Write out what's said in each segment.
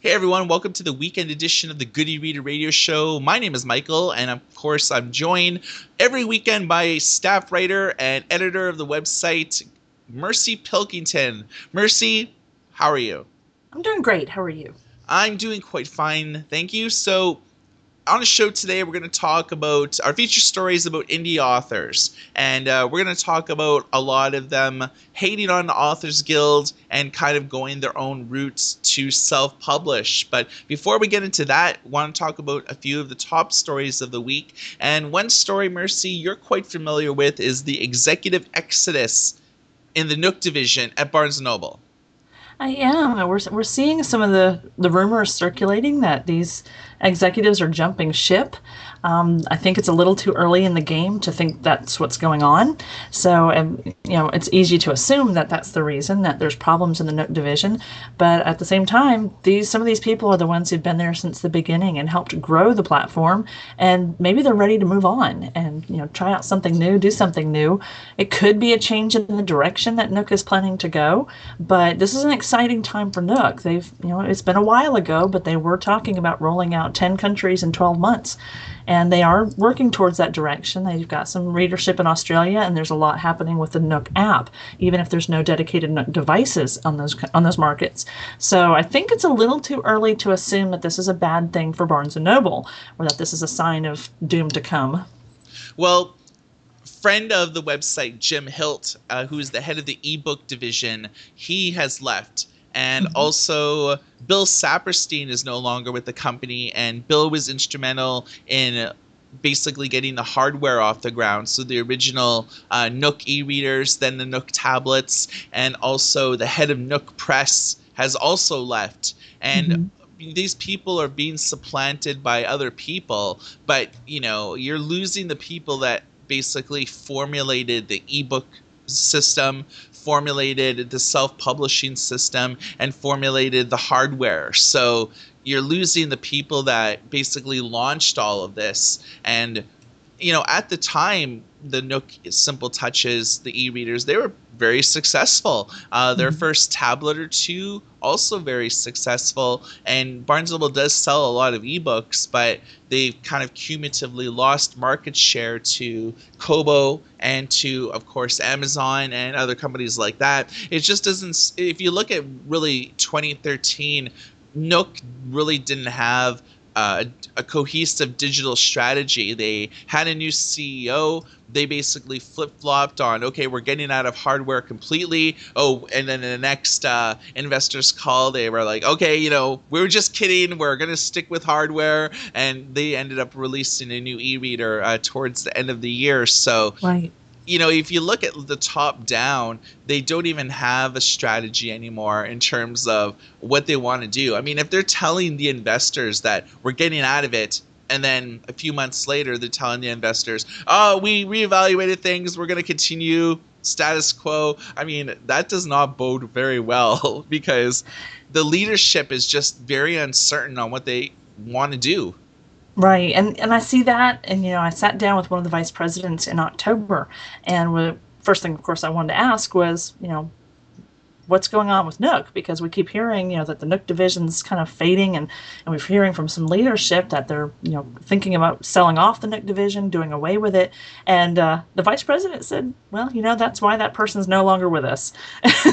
Hey everyone, welcome to the weekend edition of the Goody Reader Radio Show. My name is Michael, and of course, I'm joined every weekend by a staff writer and editor of the website, Mercy Pilkington. Mercy, how are you? I'm doing great. How are you? I'm doing quite fine, thank you. So, on the show today, we're going to talk about our feature stories about indie authors. And we're going to talk about a lot of them hating on the Authors Guild and kind of going their own routes to self-publish. But before we get into that, I want to talk about a few of the top stories of the week. And one story, Mercy, you're quite familiar with is the executive exodus in the Nook division at Barnes& Noble. I am. We're seeing some of the rumors circulating that these executives are jumping ship. I think it's a little too early in the game to think that's what's going on. So, it's easy to assume that that's the reason, that there's problems in the Nook division. But at the same time, some of these people are the ones who've been there since the beginning and helped grow the platform. And maybe they're ready to move on and, try out something new, do something new. It could be a change in the direction that Nook is planning to go. But this is an exciting time for Nook. It's been a while ago, but they were talking about rolling out 10 countries in 12 months. And they are working towards that direction. They've got some readership in Australia, and there's a lot happening with the Nook app, even if there's no dedicated Nook devices on those markets. So I think it's a little too early to assume that this is a bad thing for Barnes & Noble, or that this is a sign of doom to come. Well, friend of the website, Jim Hilt, who is the head of the ebook division, he has left. And also, Bill Saperstein is no longer with the company, and Bill was instrumental in basically getting the hardware off the ground. So the original Nook e-readers, then the Nook tablets, and also the head of Nook Press has also left. And these people are being supplanted by other people, but you're losing the people that basically formulated the ebook system, formulated the self-publishing system, and formulated the hardware. So you're losing the people that basically launched all of this. And at the time, the Nook Simple Touches, the e-readers, they were very successful. Their first tablet or two, also very successful. And Barnes & Noble does sell a lot of ebooks, but they've kind of cumulatively lost market share to Kobo and to, of course, Amazon and other companies like that. It just doesn't, if you look at really 2013, Nook really didn't have a cohesive digital strategy. They had a new CEO. They basically flip-flopped on, okay, we're getting out of hardware completely. Oh, and then in the next investors call, they were like, okay, we were just kidding. We're going to stick with hardware. And they ended up releasing a new e-reader towards the end of the year. So Right. If you look at the top down, they don't even have a strategy anymore in terms of what they want to do. I mean, if they're telling the investors that we're getting out of it, and then a few months later, they're telling the investors, oh, we reevaluated things, we're going to continue status quo. I mean, that does not bode very well because the leadership is just very uncertain on what they want to do. Right. And I see that. And, I sat down with one of the vice presidents in October. And the first thing, of course, I wanted to ask was, what's going on with Nook? Because we keep hearing, that the Nook division's kind of fading, and we're hearing from some leadership that they're, thinking about selling off the Nook division, doing away with it. And the vice president said, well, that's why that person's no longer with us.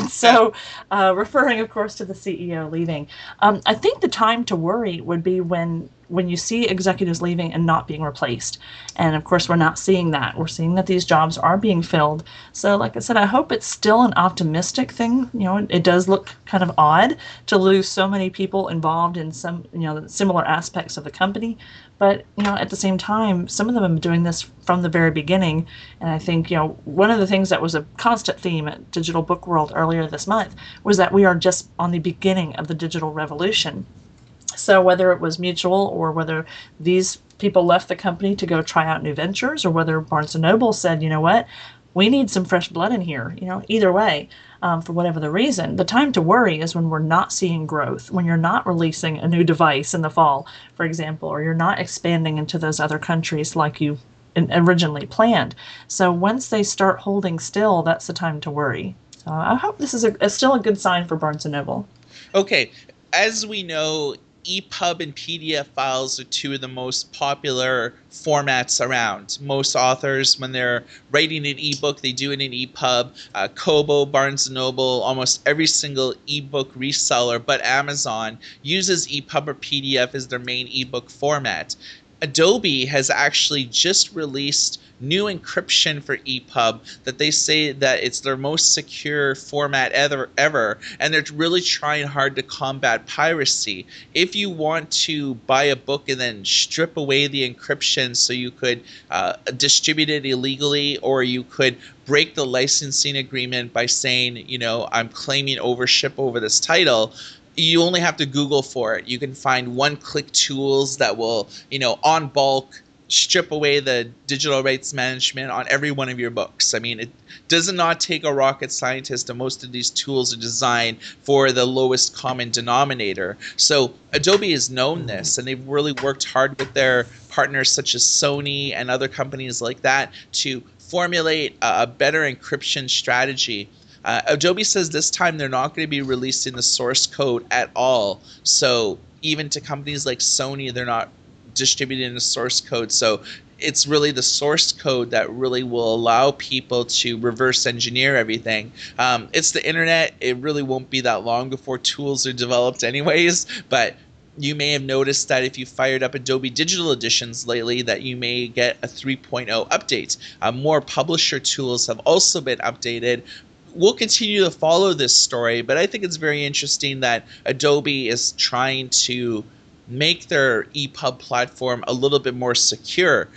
So, referring, of course, to the CEO leaving. I think the time to worry would be when you see executives leaving and not being replaced. And of course, we're not seeing that. We're seeing that these jobs are being filled. So like I said, I hope it's still an optimistic thing. It does look kind of odd to lose so many people involved in some, similar aspects of the company. But, at the same time, some of them have been doing this from the very beginning. And I think, one of the things that was a constant theme at Digital Book World earlier this month was that we are just on the beginning of the digital revolution. So whether it was mutual, or whether these people left the company to go try out new ventures, or whether Barnes & Noble said, you know what, we need some fresh blood in here, either way, for whatever the reason. The time to worry is when we're not seeing growth, when you're not releasing a new device in the fall, for example, or you're not expanding into those other countries like you originally planned. So once they start holding still, that's the time to worry. So I hope this is still a good sign for Barnes & Noble. Okay. as we know, EPUB and PDF files are two of the most popular formats around. Most authors, when they're writing an ebook, they do it in EPUB. Kobo, Barnes & Noble, almost every single ebook reseller but Amazon uses EPUB or PDF as their main ebook format. Adobe has actually just released new encryption for EPUB that they say that it's their most secure format ever, and they're really trying hard to combat piracy. If you want to buy a book and then strip away the encryption so you could distribute it illegally, or you could break the licensing agreement by saying, I'm claiming ownership over this title, you only have to Google for it. You can find one-click tools that will, on bulk, strip away the digital rights management on every one of your books. I mean, it does not take a rocket scientist, and most of these tools are designed for the lowest common denominator. So Adobe has known this, and they've really worked hard with their partners such as Sony and other companies like that to formulate a better encryption strategy. Adobe says this time they're not going to be releasing the source code at all. So even to companies like Sony, they're not distributing the source code. So it's really the source code that really will allow people to reverse engineer everything. It's the internet. It really won't be that long before tools are developed anyways. But you may have noticed that if you fired up Adobe Digital Editions lately, that you may get a 3.0 update. More publisher tools have also been updated. We'll continue to follow this story, but I think it's very interesting that Adobe is trying to make their EPUB platform a little bit more secure.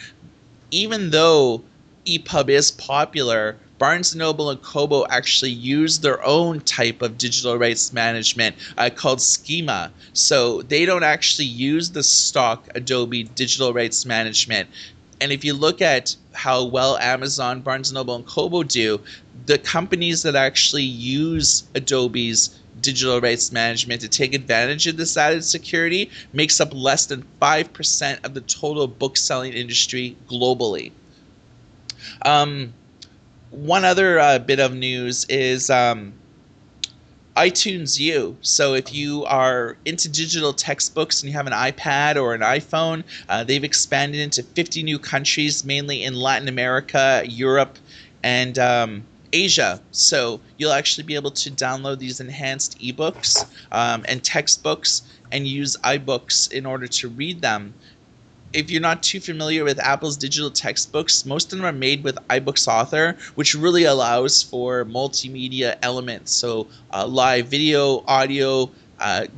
Even though EPUB is popular, Barnes & Noble and Kobo actually use their own type of digital rights management called Schema. So they don't actually use the stock Adobe digital rights management. And if you look at how well Amazon, Barnes & Noble, and Kobo do, the companies that actually use Adobe's digital rights management to take advantage of this added security makes up less than 5% of the total book selling industry globally. One other bit of news is iTunes U. So if you are into digital textbooks and you have an iPad or an iPhone, they've expanded into 50 new countries, mainly in Latin America, Europe, and Asia. So you'll actually be able to download these enhanced ebooks and textbooks and use iBooks in order to read them. If you're not too familiar with Apple's digital textbooks, most of them are made with iBooks Author, which really allows for multimedia elements. So live video, audio,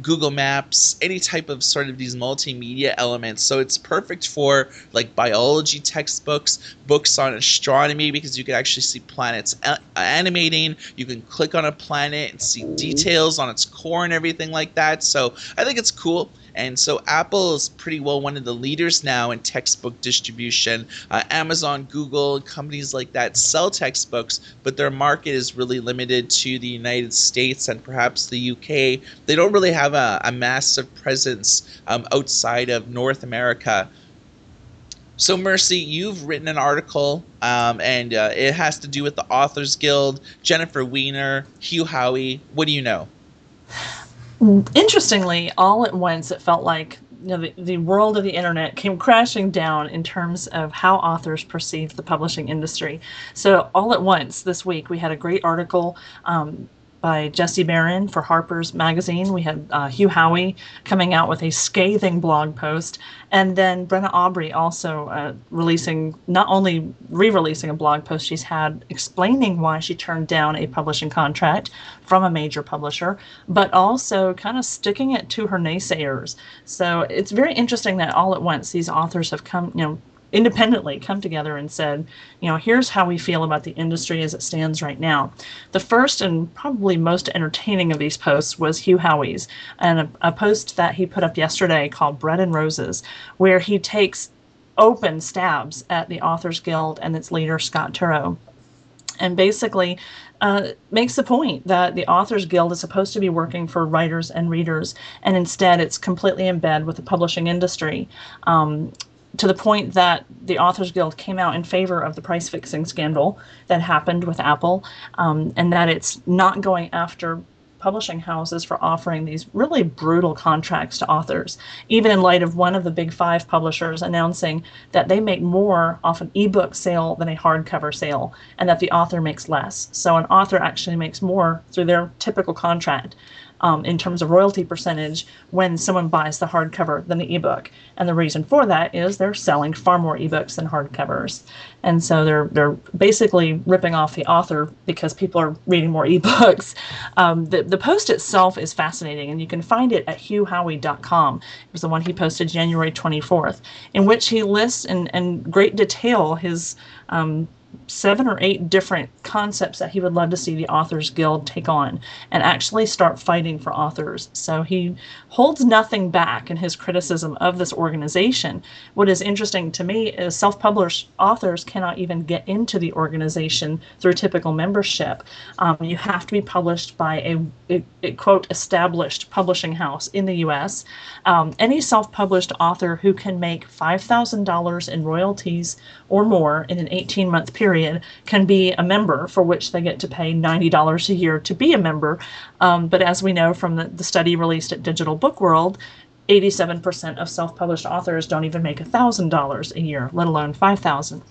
Google Maps, any type of sort of these multimedia elements. So it's perfect for like biology textbooks, books on astronomy, because you can actually see planets animating. You can click on a planet and see details on its core and everything like that. So I think it's cool. And so Apple is pretty well one of the leaders now in textbook distribution. Amazon, Google, companies like that sell textbooks, but their market is really limited to the United States and perhaps the UK. They don't really have a massive presence outside of North America. So Mercy, you've written an article, and it has to do with the Authors Guild, Jennifer Weiner, Hugh Howey. What do you know? Interestingly, all at once, it felt like the world of the internet came crashing down in terms of how authors perceive the publishing industry. So all at once this week, we had a great article by Jesse Barron for Harper's Magazine. We had Hugh Howey coming out with a scathing blog post, and then Brenna Aubrey also not only re-releasing a blog post she's had explaining why she turned down a publishing contract from a major publisher, but also kind of sticking it to her naysayers. So it's very interesting that all at once these authors have come, independently come together and said, here's how we feel about the industry as it stands right now. The first and probably most entertaining of these posts was Hugh Howey's, and a post that he put up yesterday called Bread and Roses, where he takes open stabs at the Authors Guild and its leader, Scott Turow, and basically makes the point that the Authors Guild is supposed to be working for writers and readers, and instead it's completely in bed with the publishing industry. To the point that the Authors Guild came out in favor of the price-fixing scandal that happened with Apple, and that it's not going after publishing houses for offering these really brutal contracts to authors, even in light of one of the big five publishers announcing that they make more off an ebook sale than a hardcover sale, and that the author makes less. So an author actually makes more through their typical contract in terms of royalty percentage when someone buys the hardcover than the ebook. And the reason for that is they're selling far more ebooks than hardcovers. And so they're basically ripping off the author because people are reading more ebooks. The post itself is fascinating, and you can find it at hughhowey.com. It was the one he posted January 24th, in which he lists in great detail his 7 or 8 different concepts that he would love to see the Authors Guild take on and actually start fighting for authors. So he holds nothing back in his criticism of this organization. What is interesting to me is self-published authors cannot even get into the organization through typical membership. You have to be published by a quote, established publishing house in the U.S. Any self-published author who can make $5,000 in royalties or more in an 18-month period can be a member, for which they get to pay $90 a year to be a member. But as we know from the study released at Digital Book World, 87% of self-published authors don't even make $1,000 a year, let alone $5,000.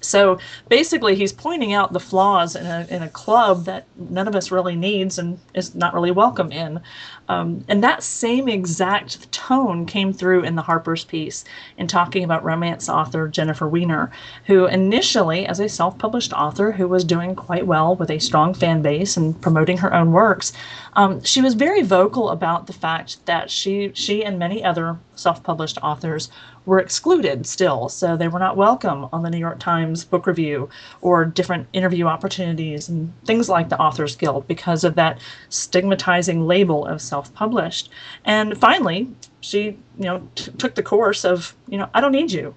So basically, he's pointing out the flaws in a club that none of us really needs and is not really welcome in. And that same exact tone came through in the Harper's piece in talking about romance author Jennifer Weiner, who initially, as a self-published author who was doing quite well with a strong fan base and promoting her own works, she was very vocal about the fact that she and many other self-published authors were excluded still. So they were not welcome on the New York Times Book Review or different interview opportunities and things like the Authors Guild because of that stigmatizing label of self-published. And finally, she, took the course of, I don't need you.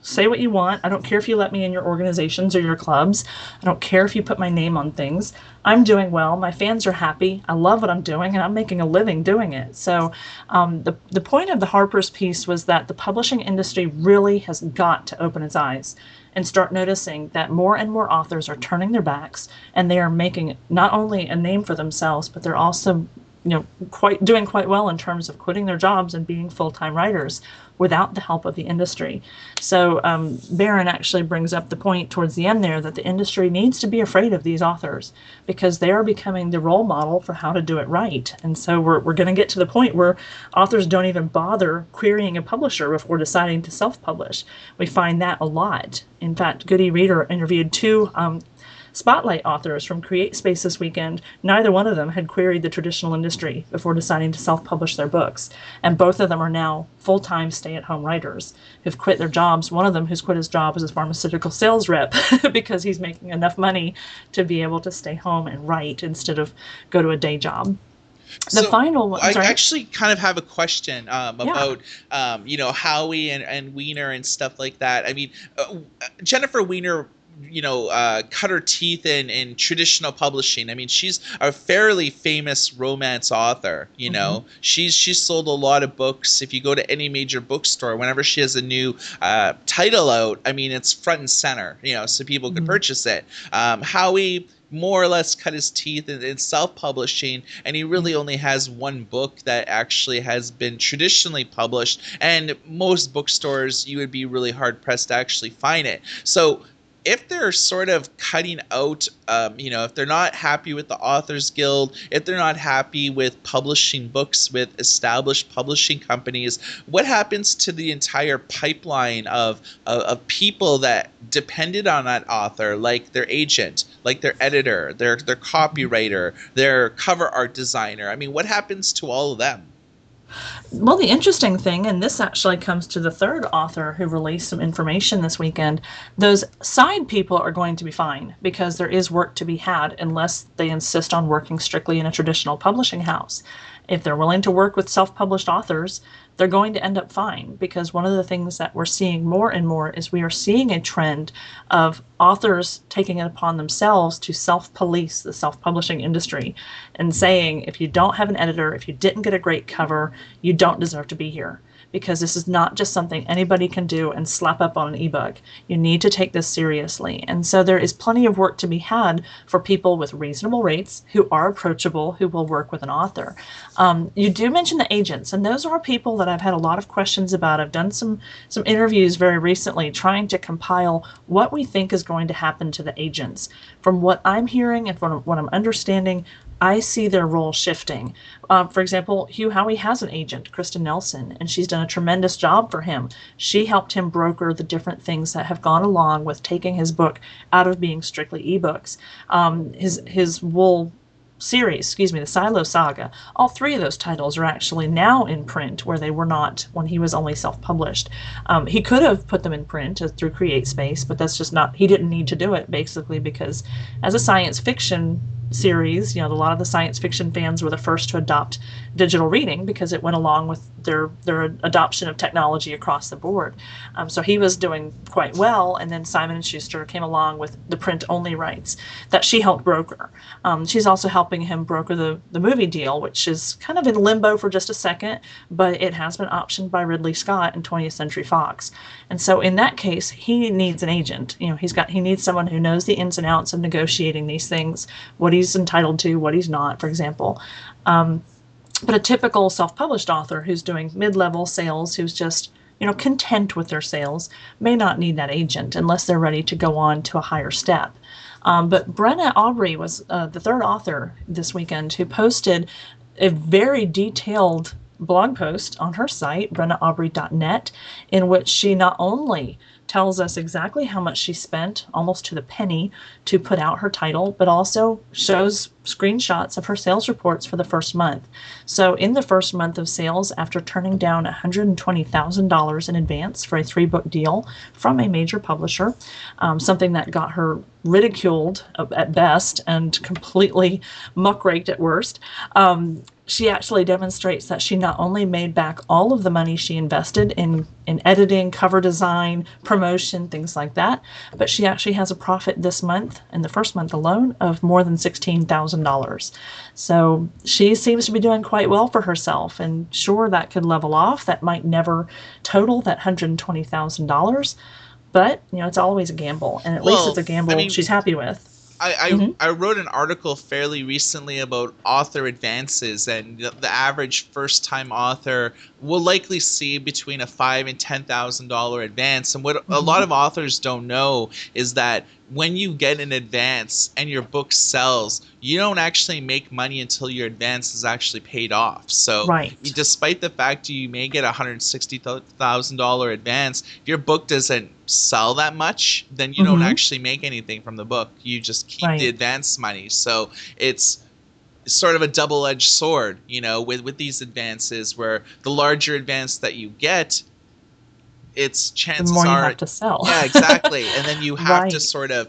Say what you want. I don't care if you let me in your organizations or your clubs. I don't care if you put my name on things. I'm doing well. My fans are happy. I love what I'm doing, and I'm making a living doing it. So the point of the Harper's piece was that the publishing industry really has got to open its eyes and start noticing that more and more authors are turning their backs, and they are making not only a name for themselves, but they're also doing quite well in terms of quitting their jobs and being full-time writers without the help of the industry. So Barron actually brings up the point towards the end there that the industry needs to be afraid of these authors because they are becoming the role model for how to do it right. And so we're going to get to the point where authors don't even bother querying a publisher before deciding to self-publish. We find that a lot. In fact, Goody Reader interviewed 2 Spotlight authors from Create Space this weekend. Neither one of them had queried the traditional industry before deciding to self-publish their books. And both of them are now full-time stay-at-home writers who've quit their jobs. One of them who's quit his job as a pharmaceutical sales rep because he's making enough money to be able to stay home and write instead of go to a day job. The final one. I actually kind of have a question about, Howie and Weiner and stuff like that. I mean, Jennifer Weiner, cut her teeth in traditional publishing. I mean, she's a fairly famous romance author. She's sold a lot of books. If you go to any major bookstore, whenever she has a new title out, I mean, it's front and center. So people can purchase it. Howie more or less cut his teeth in self-publishing, and he really only has one book that actually has been traditionally published, and most bookstores you would be really hard pressed to actually find it. So if they're sort of cutting out, if they're not happy with the Authors Guild, if they're not happy with publishing books with established publishing companies, what happens to the entire pipeline of people that depended on that author, like their agent, like their editor, their copywriter, their cover art designer? I mean, what happens to all of them? Well, the interesting thing, and this actually comes to the third author who released some information this weekend, those side people are going to be fine because there is work to be had unless they insist on working strictly in a traditional publishing house. If they're willing to work with self-published authors, they're going to end up fine, because one of the things that we're seeing more and more is we are seeing a trend of authors taking it upon themselves to self-police the self-publishing industry and saying, if you don't have an editor, if you didn't get a great cover, you don't deserve to be here. because this is not just something anybody can do and slap up on an ebook. You need to take this seriously. And so there is plenty of work to be had for people with reasonable rates who are approachable, who will work with an author. You do mention the agents, and those are people that I've had a lot of questions about. I've done some interviews very recently trying to compile what we think is going to happen to the agents. From what I'm hearing and from what I'm understanding, I see their role shifting. For example, Hugh Howey has an agent, Kristen Nelson, and she's done a tremendous job for him. She helped him broker the different things that have gone along with taking his book out of being strictly ebooks. His Wool series, the Silo Saga, all three of those titles are actually now in print where they were not when he was only self-published. He could have put them in print through CreateSpace, but that's just not, he didn't need to do it, basically, because as a science fiction series, a lot of the science fiction fans were the first to adopt digital reading because it went along with their adoption of technology across the board. So he was doing quite well, and then Simon & Schuster came along with the print-only rights that she helped broker. She's also helping him broker the movie deal, which is kind of in limbo for just a second, but it has been optioned by Ridley Scott and 20th Century Fox. And so in that case, he needs an agent. He needs someone who knows the ins and outs of negotiating these things, what he's entitled to, what he's not, for example. But a typical self-published author who's doing mid-level sales, who's just content with their sales, may not need that agent unless they're ready to go on to a higher step. But Brenna Aubrey was the third author this weekend who posted a very detailed blog post on her site, brennaaubrey.net, in which she not only tells us exactly how much she spent, almost to the penny, to put out her title, but also shows screenshots of her sales reports for the first month. So in the first month of sales, after turning down $120,000 in advance for a 3-book deal from a major publisher, something that got her ridiculed at best and completely muckraked at worst, she actually demonstrates that she not only made back all of the money she invested in editing, cover design, promotion, things like that, but she actually has a profit this month, in the first month alone, of more than $16,000. So she seems to be doing quite well for herself, and sure, that could level off. That might never total that $120,000, but it's always a gamble, and at least it's a gamble she's happy with. I wrote an article fairly recently about author advances, and the average first-time author will likely see between a $5,000 and $10,000 advance. And what a lot of authors don't know is that when you get an advance and your book sells, you don't actually make money until your advance is actually paid off. So despite the fact you may get a $160,000 advance, if your book doesn't sell that much, then you don't actually make anything from the book. You just keep the advance money. So it's sort of a double-edged sword, with these advances, where the larger advance that you get, it's chances the more are you have to sell. Yeah, exactly. And then you have to sort of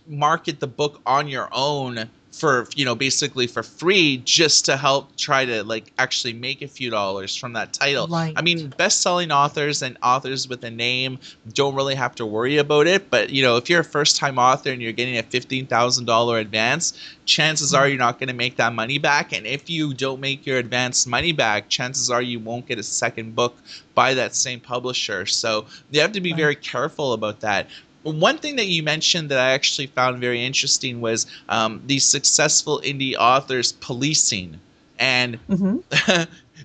market the book on your own for basically for free, just to help try to actually make a few dollars from that title. I mean, best-selling authors and authors with a name don't really have to worry about it, but if you're a first-time author and you're getting a $15,000 advance, chances are you're not going to make that money back. And if you don't make your advance money back, chances are you won't get a second book by that same publisher. So you have to be very careful about that. One thing that you mentioned that I actually found very interesting was these successful indie authors policing. And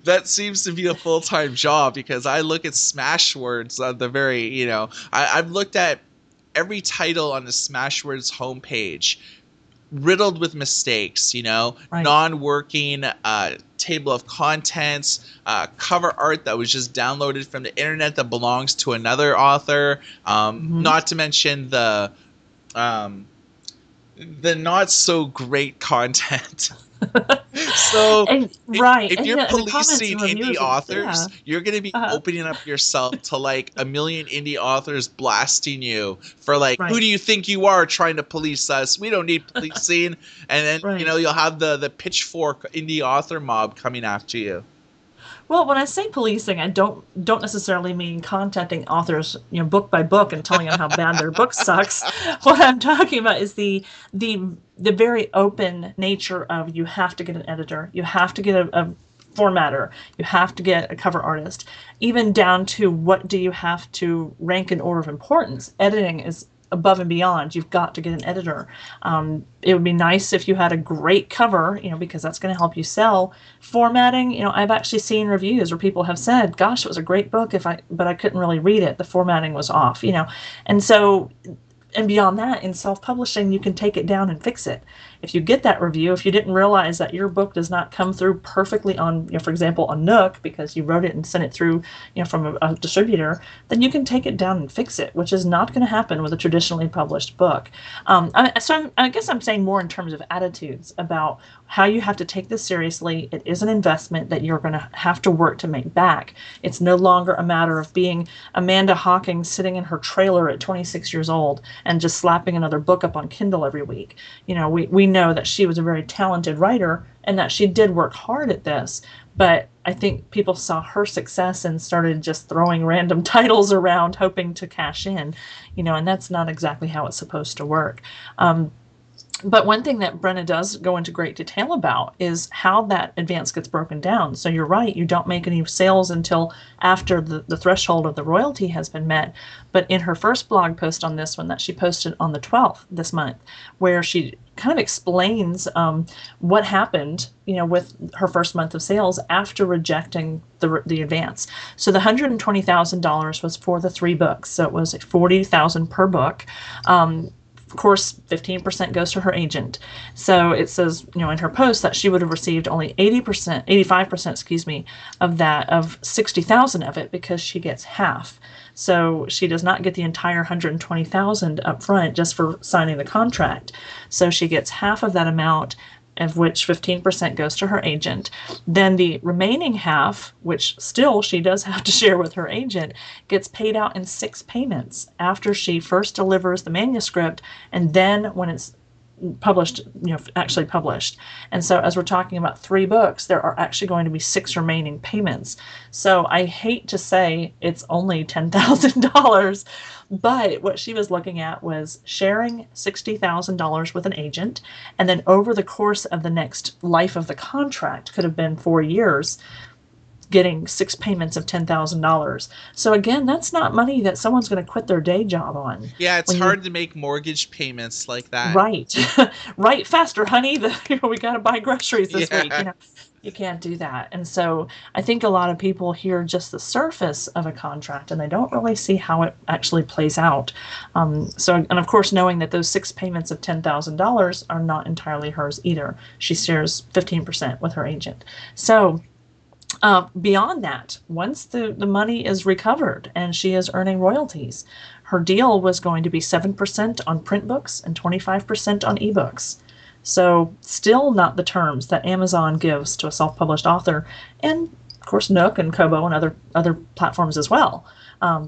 that seems to be a full-time job, because I look at Smashwords on the very, I've looked at every title on the Smashwords homepage, riddled with mistakes, non-working table of contents, cover art that was just downloaded from the internet that belongs to another author, not to mention the not so great content. So if you're policing indie authors, you're going to be opening up yourself to a million indie authors blasting you for who do you think you are trying to police us? We don't need policing. And then you'll have the pitchfork indie author mob coming after you. Well, when I say policing, I don't necessarily mean contacting authors, book by book and telling them how bad their book sucks. What I'm talking about is the very open nature of, you have to get an editor, you have to get formatter, you have to get a cover artist, even down to what do you have to rank in order of importance. Editing is above and beyond. You've got to get an editor. It would be nice if you had a great cover, because that's going to help you sell. Formatting, I've actually seen reviews where people have said, gosh, it was a great book but I couldn't really read it. The formatting was off, And so, and beyond that, in self-publishing, you can take it down and fix it. If you get that review, if you didn't realize that your book does not come through perfectly on, for example, on Nook, because you wrote it and sent it through, from a distributor, then you can take it down and fix it, which is not going to happen with a traditionally published book. I guess I'm saying more in terms of attitudes about how you have to take this seriously. It is an investment that you're going to have to work to make back. It's no longer a matter of being Amanda Hawking sitting in her trailer at 26 years old and just slapping another book up on Kindle every week. We know that she was a very talented writer and that she did work hard at this, but I think people saw her success and started just throwing random titles around hoping to cash in, and that's not exactly how it's supposed to work. But one thing that Brenna does go into great detail about is how that advance gets broken down. So you're right, you don't make any sales until after the threshold of the royalty has been met. But in her first blog post on this one that she posted on the 12th this month, where she kind of explains what happened, with her first month of sales after rejecting the advance. So the $120,000 was for the 3 books. So it was $40,000 per book. Of course, 15% goes to her agent. So it says, in her post that she would have received only 85%, of that, of 60,000 of it, because she gets half. So she does not get the entire 120,000 up front just for signing the contract. So she gets half of that amount, of which 15% goes to her agent. Then the remaining half, which still she does have to share with her agent, gets paid out in 6 payments after she first delivers the manuscript and then when it's published, actually published. And so as we're talking about 3 books, there are actually going to be 6 remaining payments. So I hate to say it's only $10,000, but what she was looking at was sharing $60,000 with an agent, and then over the course of the next life of the contract, could have been 4 years, getting 6 payments of $10,000. So again, that's not money that someone's going to quit their day job on. Yeah, it's hard to make mortgage payments like that. Right. Right, faster, honey. We got to buy groceries this week. You can't do that. And so I think a lot of people hear just the surface of a contract and they don't really see how it actually plays out. And of course, knowing that those 6 payments of $10,000 are not entirely hers either. She shares 15% with her agent. So beyond that, once the money is recovered and she is earning royalties, her deal was going to be 7% on print books and 25% on ebooks. So still not the terms that Amazon gives to a self-published author, and of course Nook and Kobo and other platforms as well.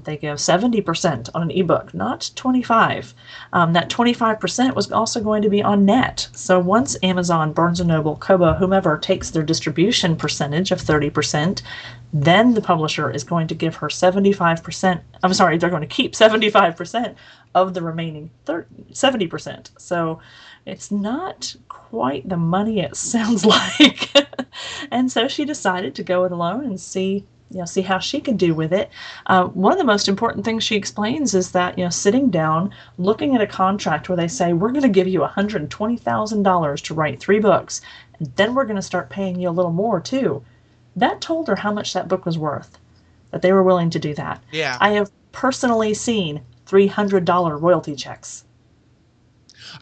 They give 70% on an ebook, not 25. That 25% was also going to be on net. So once Amazon, Barnes & Noble, Kobo, whomever takes their distribution percentage of 30%, then the publisher is going to give her 75%. I'm sorry, they're going to keep 75% of the remaining 70%. So it's not quite the money it sounds like. And so she decided to go it alone and see how she could do with it. One of the most important things she explains is that, sitting down, looking at a contract where they say, we're going to give you $120,000 to write 3 books, and then we're going to start paying you a little more too. That told her how much that book was worth, that they were willing to do that. Yeah. I have personally seen $300 royalty checks.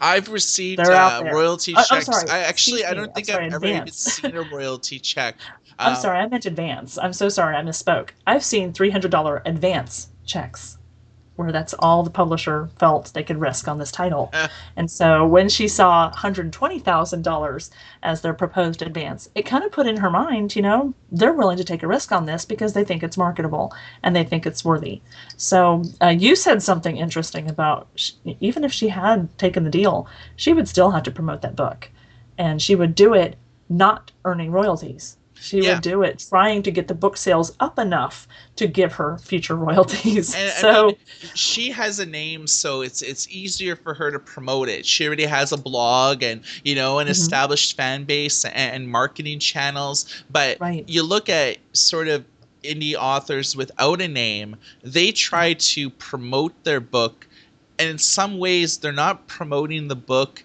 I've received royalty checks. I'm sorry. I don't think I've ever even seen a royalty check. I'm sorry, I meant advance. I'm so sorry, I misspoke. I've seen $300 advance checks where that's all the publisher felt they could risk on this title. And so when she saw $120,000 as their proposed advance, it kind of put in her mind, they're willing to take a risk on this because they think it's marketable and they think it's worthy. So you said something interesting about even if she had taken the deal, she would still have to promote that book. And she would do it not earning royalties. She Yeah. would do it trying to get the book sales up enough to give her future royalties. And I mean, So, she has a name, so it's easier for her to promote it. She already has a blog and an mhm, established fan base and marketing channels. But right. you look at sort of indie authors without a name, they try to promote their book, and in some ways, they're not promoting the book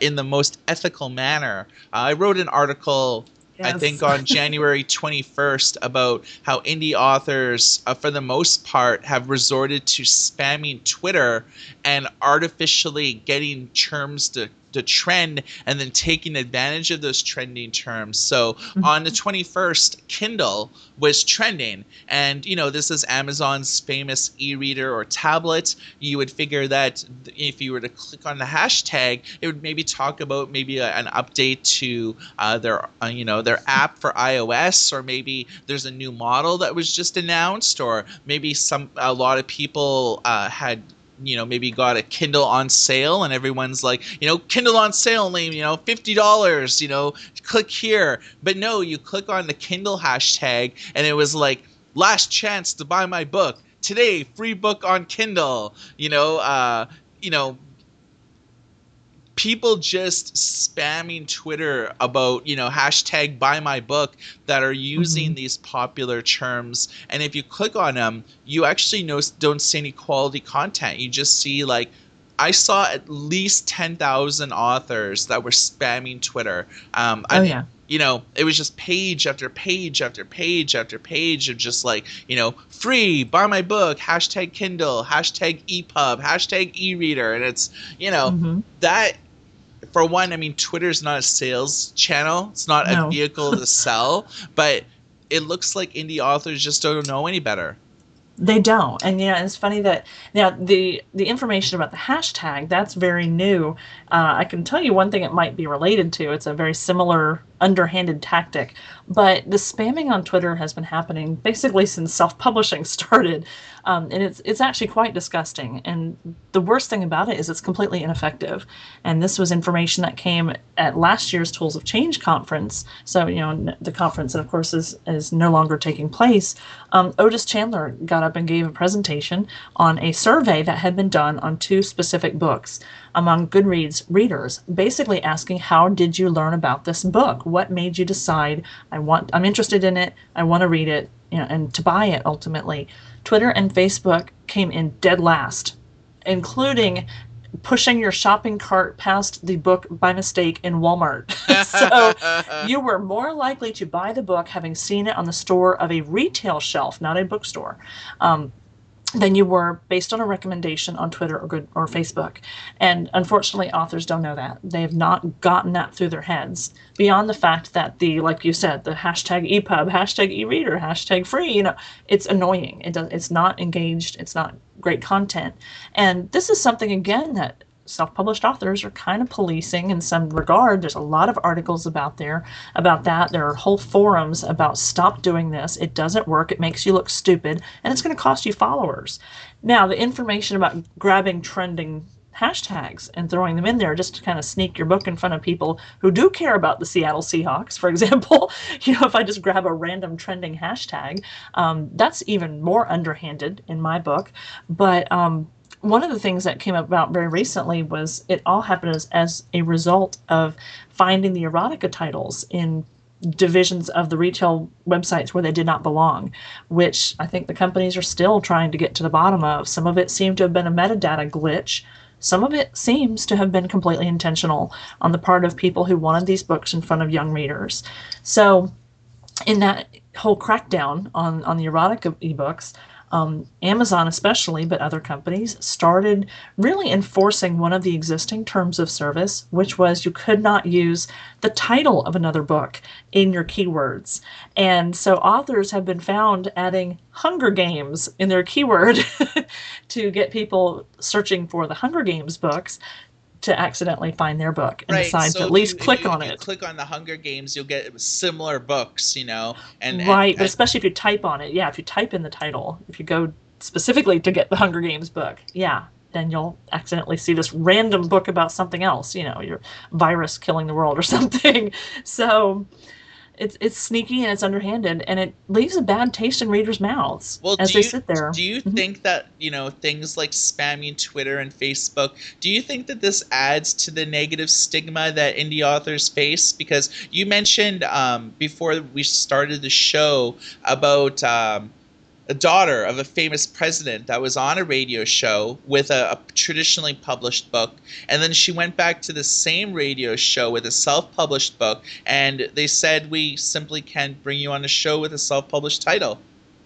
in the most ethical manner. I wrote an article, I think, Yes. on January 21st about how indie authors, for the most part, have resorted to spamming Twitter and artificially getting terms to trend and then taking advantage of those trending terms. So on the 21st, Kindle was trending. And, this is Amazon's famous e reader or tablet. You would figure that if you were to click on the hashtag, it would maybe talk about maybe an update to their app for iOS, or maybe there's a new model that was just announced, or maybe a lot of people had maybe got a Kindle on sale, and everyone's like, Kindle on sale only, $50, click here. But no, you click on the Kindle hashtag, and it was like, last chance to buy my book today, free book on Kindle. You know, people just spamming Twitter about, hashtag buy my book, that are using Mhm. these popular terms. And if you click on them, you actually don't see any quality content. You just see, like, I saw at least 10,000 authors that were spamming Twitter. Oh yeah. It was just page after page after page after page of just like, free, buy my book, hashtag Kindle, hashtag EPUB, hashtag e-reader. And it's, Mhm. that, for one, I mean, Twitter's not a sales channel. It's not a No. vehicle to sell, but it looks like indie authors just don't know any better. They don't. And yeah, it's funny that now the information about the hashtag, that's very new. I can tell you one thing it might be related to. It's a very similar underhanded tactic, but the spamming on Twitter has been happening basically since self-publishing started, and it's actually quite disgusting. And the worst thing about it is it's completely ineffective. And this was information that came at last year's Tools of Change conference. So the conference, of course, is no longer taking place. Otis Chandler got up and gave a presentation on a survey that had been done on two specific books among Goodreads readers, basically asking, how did you learn about this book? What made you decide, I'm interested in it, I want to read it, and to buy it ultimately? Twitter and Facebook came in dead last, including pushing your shopping cart past the book by mistake in Walmart. So you were more likely to buy the book having seen it on the store of a retail shelf, not a bookstore, than you were based on a recommendation on Twitter or Facebook. And unfortunately, authors don't know that. They have not gotten that through their heads, beyond the fact that like you said, the hashtag EPUB, hashtag e-reader, hashtag free, it's annoying. It's not engaged. It's not great content. And this is something, again, that self-published authors are kind of policing in some regard. There's a lot of articles about that. There are whole forums about, stop doing this. It doesn't work. It makes you look stupid, and it's going to cost you followers. Now, the information about grabbing trending hashtags and throwing them in there just to kind of sneak your book in front of people who do care about the Seattle Seahawks, for example. If I just grab a random trending hashtag, that's even more underhanded in my book. But one of the things that came about very recently was it all happened as a result of finding the erotica titles in divisions of the retail websites where they did not belong, which I think the companies are still trying to get to the bottom of. Some of it seemed to have been a metadata glitch. Some of it seems to have been completely intentional on the part of people who wanted these books in front of young readers. So in that whole crackdown on the erotica ebooks, Amazon especially, but other companies, started really enforcing one of the existing terms of service, which was you could not use the title of another book in your keywords. And so authors have been found adding Hunger Games in their keyword to get people searching for the Hunger Games books to accidentally find their book and Right. decide to So at if you least if click you on if you it. click on the Hunger Games, you'll get similar books, and Right, but especially if you type on it. Yeah, if you type in the title, if you go specifically to get the Hunger Games book, yeah, then you'll accidentally see this random book about something else, your virus killing the world or something. So it's sneaky and it's underhanded, and it leaves a bad taste in readers' mouths Well, as they sit there. do you Mhm. think that, things like spamming Twitter and Facebook, do you think that this adds to the negative stigma that indie authors face? Because you mentioned before we started the show about a daughter of a famous president that was on a radio show with a traditionally published book, and then she went back to the same radio show with a self-published book, and they said we simply can't bring you on a show with a self-published title.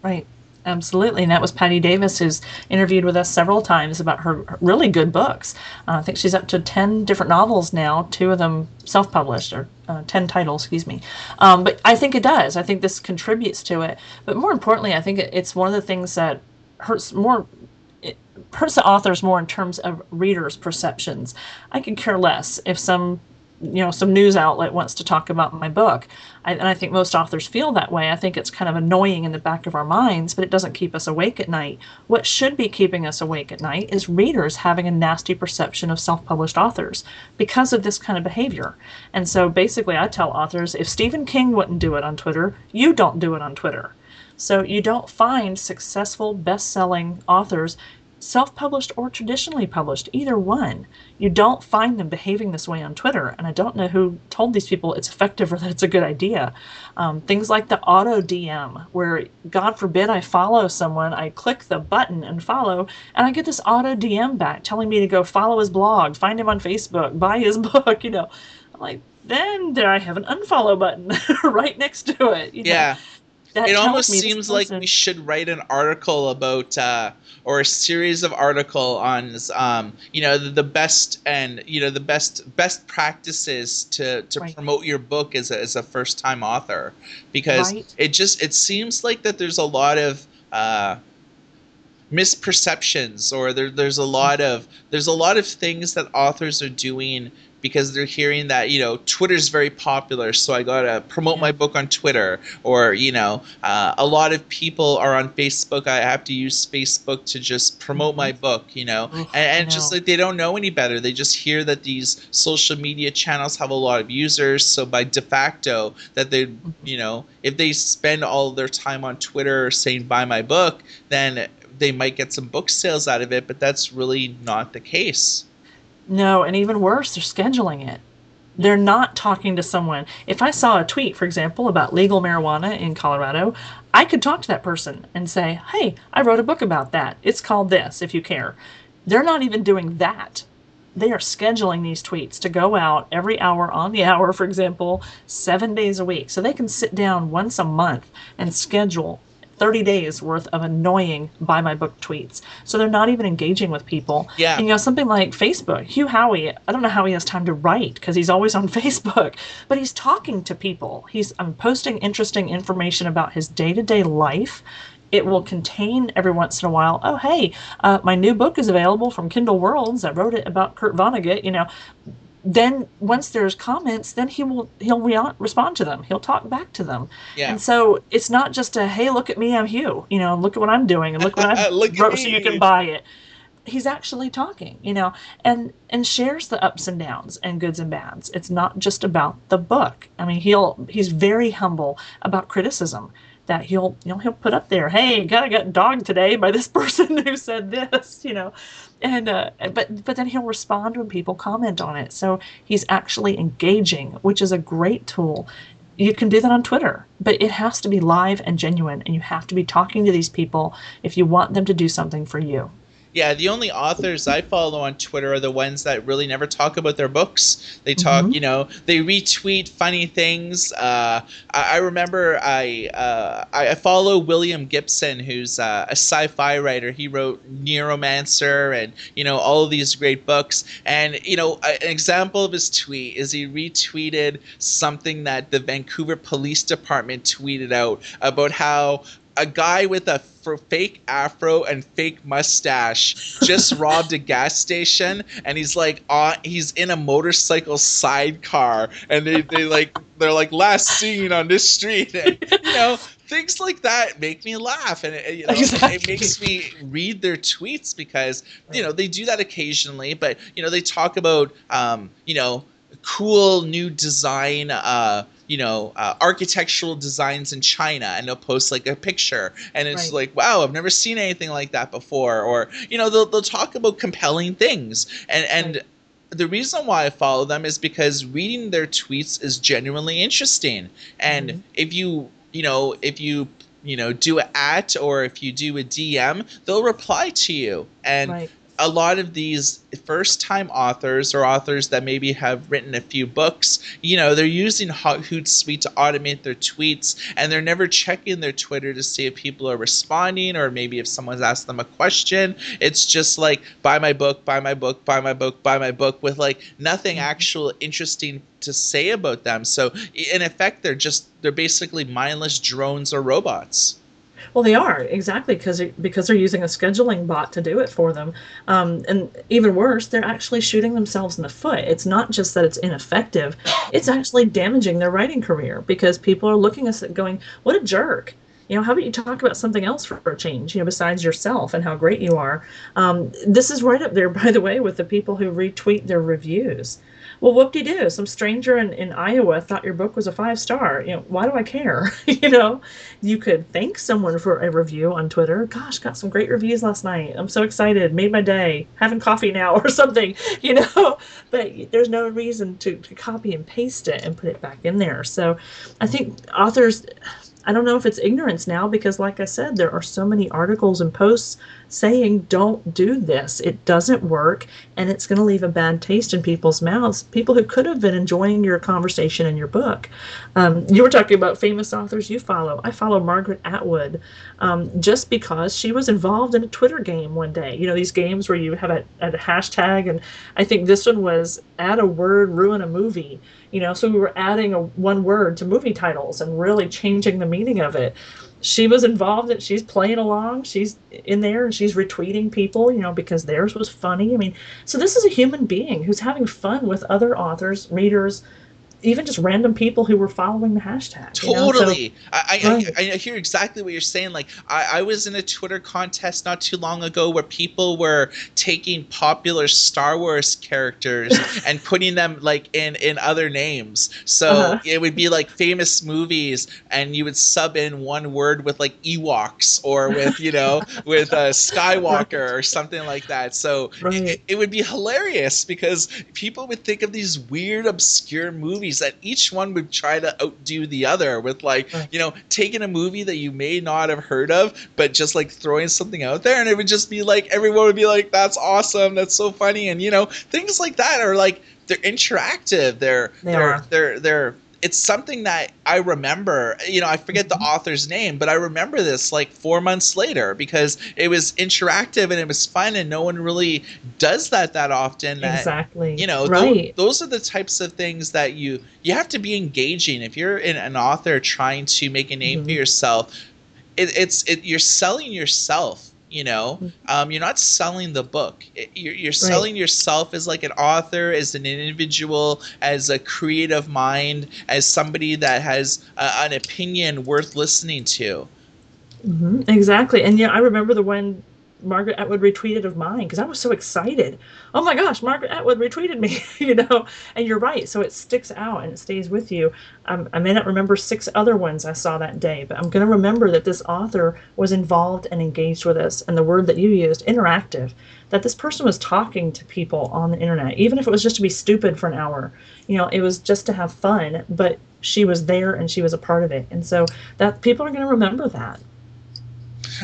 Right. Absolutely. And that was Patty Davis, who's interviewed with us several times about her really good books. I think she's up to 10 different novels now, two of them self published, or 10 titles, excuse me. But I think it does. I think this contributes to it. But more importantly, I think it's one of the things that hurts more. It hurts the authors more in terms of readers' perceptions. I could care less if some news outlet wants to talk about my book. And I think most authors feel that way. I think it's kind of annoying in the back of our minds, but it doesn't keep us awake at night. What should be keeping us awake at night is readers having a nasty perception of self-published authors because of this kind of behavior. And so basically I tell authors, if Stephen King wouldn't do it on Twitter, you don't do it on Twitter. So you don't find successful best-selling authors, self-published or traditionally published, either one. You don't find them behaving this way on Twitter, and I don't know who told these people it's effective or that it's a good idea. Things like the auto DM, where God forbid I follow someone, I click the button and follow, and I get this auto DM back telling me to go follow his blog, find him on Facebook, buy his book. I'm like, then there I have an unfollow button right next to it. Yeah. That It tells almost me this seems like person. we should write an article about or a series of article on the best and the best practices to Right. promote your book as a first time author, because Right. it seems like that there's a lot of misperceptions, or there's a lot of things that authors are doing because they're hearing that Twitter's very popular, so I gotta promote my Yeah. book on Twitter, or a lot of people are on Facebook, I have to use Facebook to just promote Hmm. my book, Oof, I and just know. like they don't know any better, they just hear that these social media channels have a lot of users, so by de facto that they Mhm. if they spend all their time on Twitter saying buy my book, then they might get some book sales out of it, but that's really not the case. No, and even worse, they're scheduling it. They're not talking to someone. If I saw a tweet, for example, about legal marijuana in Colorado, I could talk to that person and say, hey, I wrote a book about that. It's called this, if you care. They're not even doing that. They are scheduling these tweets to go out every hour on the hour, for example, 7 days a week. So they can sit down once a month and schedule 30 days worth of annoying buy my book tweets. So they're not even engaging with people. Yeah. And something like Facebook, Hugh Howey, I don't know how he has time to write because he's always on Facebook, but he's talking to people. He's posting interesting information about his day-to-day life. It will contain every once in a while, oh, hey, my new book is available from Kindle Worlds. I wrote it about Kurt Vonnegut. Then once there's comments, then he'll respond to them. He'll talk back to them. Yeah. And so it's not just a, hey, look at me, I'm Hugh. Look at what I'm doing and look what I've Look at wrote so you can me. buy it. He's actually talking, and shares the ups and downs and goods and bads. It's not just about the book. I mean, he's very humble about criticism that he'll put up there, hey, got dogged today by this person who said this. And but then he'll respond when people comment on it. So he's actually engaging, which is a great tool. You can do that on Twitter, but it has to be live and genuine, and you have to be talking to these people if you want them to do something for you. Yeah, the only authors I follow on Twitter are the ones that really never talk about their books. They talk, Hmm. they retweet funny things. I remember I follow William Gibson, who's a sci-fi writer. He wrote Neuromancer and all of these great books. And an example of his tweet is he retweeted something that the Vancouver Police Department tweeted out about how a guy with a fake afro and fake mustache just robbed a gas station, and he's in a motorcycle sidecar, and they're like last seen on this street, and things like that make me laugh, and it Exactly. makes me read their tweets, because they do that occasionally, but they talk about cool new design architectural designs in China, and they'll post like a picture, and it's Right. like, wow, I've never seen anything like that before. Or they'll talk about compelling things, and Right. the reason why I follow them is because reading their tweets is genuinely interesting. And Hmm. if you do an at, or if you do a DM, they'll reply to you. And Right. a lot of these first time authors, or authors that maybe have written a few books, they're using Hootsuite to automate their tweets, and they're never checking their Twitter to see if people are responding, or maybe if someone's asked them a question. It's just like, buy my book, buy my book, buy my book, buy my book, with like nothing Hmm. actual interesting to say about them. So in effect, they're basically mindless drones or robots. Well, they are exactly because they're using a scheduling bot to do it for them, and even worse, they're actually shooting themselves in the foot. It's not just that it's ineffective; it's actually damaging their writing career because people are looking at it going, "What a jerk." How about you talk about something else for a change, besides yourself and how great you are? This is right up there, by the way, with the people who retweet their reviews. Well, whoop-de-doo, some stranger in Iowa thought your book was a 5 star. Why do I care? You could thank someone for a review on Twitter. Gosh, got some great reviews last night. I'm so excited. Made my day. Having coffee now or something, But there's no reason to copy and paste it and put it back in there. So I think authors, I don't know if it's ignorance now because, like I said, there are so many articles and posts saying don't do this. It doesn't work, and it's going to leave a bad taste in people's mouths. People who could have been enjoying your conversation in your book. You were talking about famous authors you follow. I follow Margaret Atwood just because she was involved in a Twitter game one day. These games where you have a hashtag, and I think this one was add a word, ruin a movie. So we were adding one word to movie titles and really changing the meaning of it. She was involved and she's playing along. She's in there and she's retweeting people, because theirs was funny. I mean, so this is a human being who's having fun with other authors, readers, even just random people who were following the hashtag. So, Totally. right. I hear exactly what you're saying. Like, I was in a Twitter contest not too long ago where people were taking popular Star Wars characters and putting them like in other names. So Uh-huh. it would be like famous movies, and you would sub in one word with like Ewoks, or with with Right. Skywalker or something like that. So Right. it would be hilarious because people would think of these weird, obscure movies that each one would try to outdo the other with, like, Right. taking a movie that you may not have heard of, but just like throwing something out there, and it would just be like, everyone would be like, that's awesome, that's so funny. And things like that are like, they're interactive. They are. They're it's something that I remember. I forget the Mhm. author's name, but I remember this like 4 months later because it was interactive and it was fun, and no one really does that often. That Exactly. those Right. those are the types of things that you have to be engaging if you're an author trying to make a name for Hmm. yourself. You're selling yourself. You're not selling the book. You're Right. selling yourself as like an author, as an individual, as a creative mind, as somebody that has an opinion worth listening to. Exactly. And I remember the one Margaret Atwood retweeted of mine because I was so excited. Oh my gosh, Margaret Atwood retweeted me, And you're right. So it sticks out and it stays with you. I may not remember 6 other ones I saw that day, but I'm going to remember that this author was involved and engaged with us. And the word that you used, interactive, that this person was talking to people on the internet, even if it was just to be stupid for an hour. It was just to have fun, but she was there and she was a part of it. And so that people are going to remember that.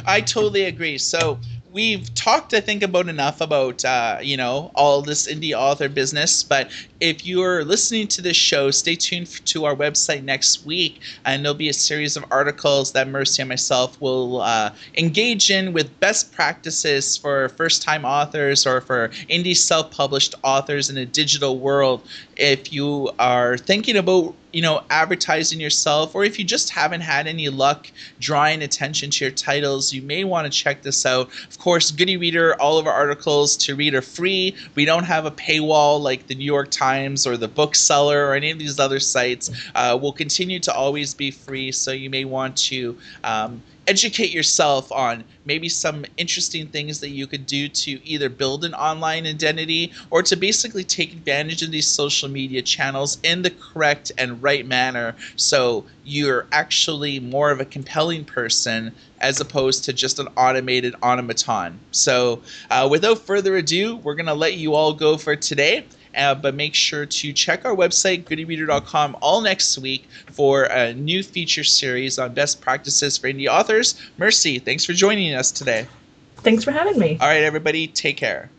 I totally agree. So we've talked, I think, about enough about all this indie author business. But if you're listening to this show, stay tuned to our website next week, and there'll be a series of articles that Mercy and myself will engage in with best practices for first-time authors or for indie self-published authors in a digital world. If you are thinking about advertising yourself, or if you just haven't had any luck drawing attention to your titles, you may want to check this out. Of course, Goody Reader, all of our articles to read are free. We don't have a paywall like the New York Times or the Bookseller or any of these other sites. We'll continue to always be free, so you may want to educate yourself on maybe some interesting things that you could do to either build an online identity or to basically take advantage of these social media channels in the correct and right manner, so you're actually more of a compelling person as opposed to just an automated automaton. So without further ado, we're going to let you all go for today. But make sure to check our website, goodyreader.com, all next week for a new feature series on best practices for indie authors. Mercy, thanks for joining us today. Thanks for having me. All right, everybody, take care.